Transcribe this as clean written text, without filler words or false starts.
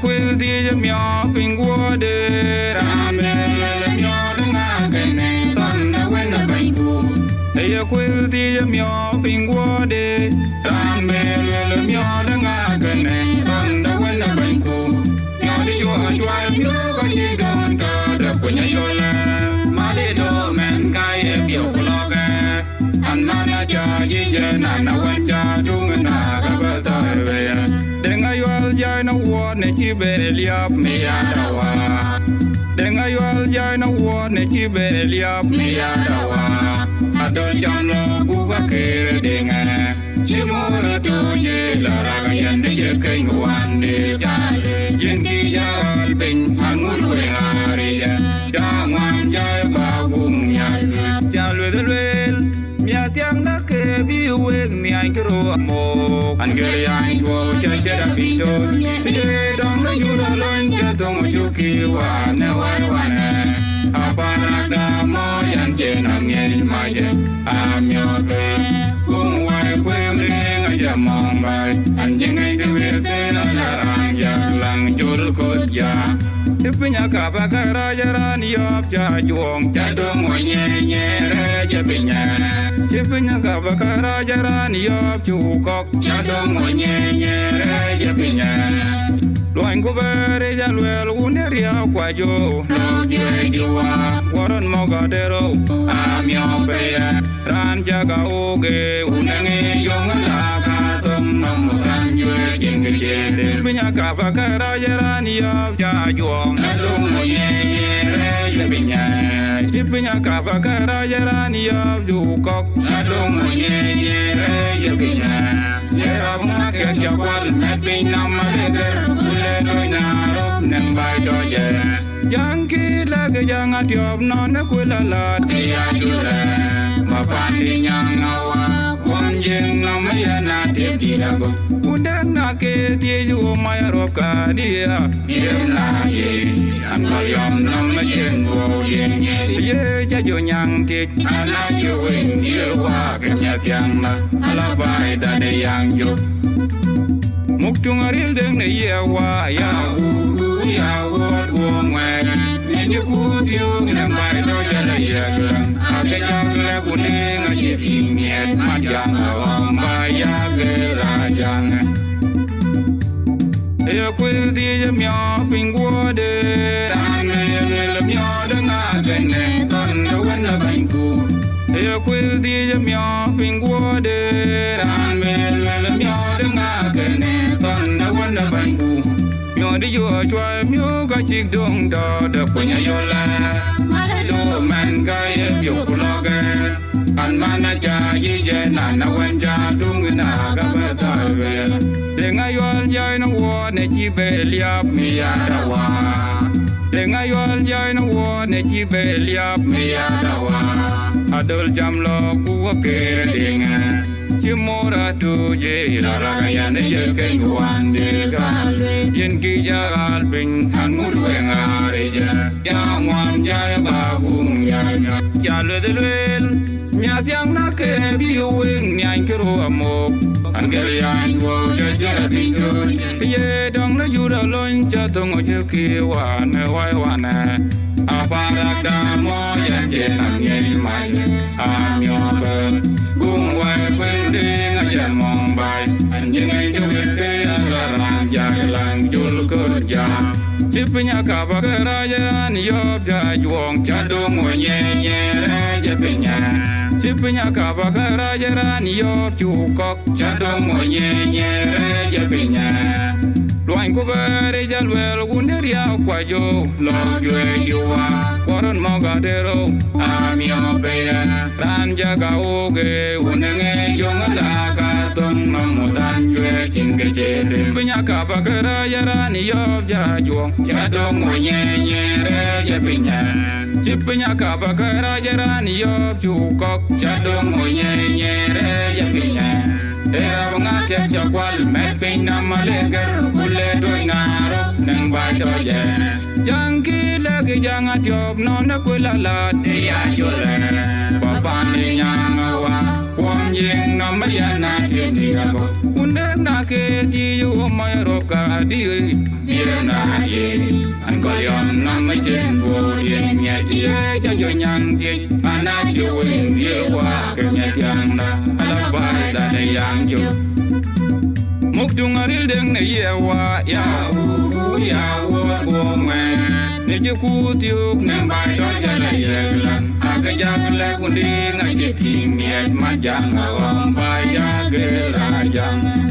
Quel di mio pinguode ramele mio nga kene tanda wena bangu quel di mio pinguode ramele mio nga kene tanda wena bangu mio di yo atwa mio ka ji don ka da punya yola male do men kai bio bloga an mana ja ji jana na wanja dungna ka ba ta we denga yol jai na wo ne chi be liap mi adawa denga yol jai na wo ne chi be liap mi adawa adol jam lo bu ba kere denga chi mo ra to je la ra ga yan ne je kai ngwan ne jale yin ki jal bin angur we ngari ya da ngwan jai ba gum nyal jalu del wel mia tiang na ke bi we ni ai kro mo an gere ai to che che da pito te dong na yu ra lon che tong ju ki wa ne wa wa ne apara da mo yan che na nge ma ye a myo le gung wa kwe le nga ya mong bai an je ngai de we te la ran ya lang jul ko ya pinya ka ba ka ra ya ran yop cha juong cha dong wa nye nye re je pinya ka ba ka ra ya ran yop chu kok cha dong wa nye nye re je pinya loin ko ba re ja luel uneria kwa jo lo ye diwa waron mo ga dero a myo pe ran ja ga oge unange yong la ka tom nom ran yue jing ge de pinya ka ba ka ra ya ran yop cha juong pinya ka ba ka ra ya ran yop ju kok adong ye ye re ye pinya ye ra ma ke ja kwal na pin na ma le ger le do na rop nem bai do ye jang ki la ge jang atiop no na ku la la ya du re ma pan ni nyang awa kwam jeng na ma ya na te di la go undan na ke ti ju ma ya rop ka dia ye na ye an ko yom na ma chen go ye ye cha jo nyang ti ana chu win di wa ke nya tiang na ala bai da de yang jo muk tung aril deng ne ye wa ya ya wo wo ngwe ne ju ku tiu ne bai do ja la ye glan a ke ja la ku ne nga ji ti miet ma jang wa ma ya ge ra jang quel di mio pinguode ramele mio nga kene tanda wena bangu quel di mio pinguode ramele mio nga kene tanda wena bangu mio di yo chwa mio ga chik dong da da punya yola do man ga ye bio bloga an mana cha yi je na wanja dung na ga ba ta we denga yol jai na wo ne chi be liap mi adawa denga yol jai na wo ne chi be liap mi adawa adol jam lo ku ke denga chi mora tu je la ra ga ya ne je ke ngwan de ga yin ki ja al bin han mu we ngare ja ja ngwan ja ba bung ya nya cha le de lel mia tiang na ke bi we nyang kro amok angeli an wo ja ja bintu ye dong na yura lon cha tong ju ki wa ne wai wa na apara da mo ya je na nge mai a myo ba gung wai kwen de nga ja mong bai an je ngai ju te la ran ja lang jul ko ja pinya ka ba ka ra ya ni yop ja juong cha dong wo ye ye re je pinya ka ba ka ra ya ni yop chu kok cha dong wo ye ye re je pinya loin ko ba re ja luel uneria kwa jo lo yue diwa waron mo ga dero a mio pe ran ja ga oge unange yong la ka tong nom tan yue jing ge je pinya ka ba ka ra ya ni yop ja juong cha dong wo ye ye re je pinya ka ba ka ra ya ni yop chu kok cha dong wo ye ye re je pinya era bunga ke chakwal met pin na maleger kule doi na rop nang bai do je jangi lagi janga job no na kula la de ya jure papa ni nyanga wa wong yeng na ma ya na ti ni ga ko undeng na ke ti yu ma ro ka di dir na ye an ko yom na ma chen bo yen nya ti cha jo nyang ti ana ti wen di wa ke nya tiang na ala ba da ne yang yo muk tung aril deng ne ye wa ya u ya wo ko men ne je ku tiuk nang bai do ja la ye lan aga ja la kun di ngai ti miet ma jang awam bai ya ge ra jang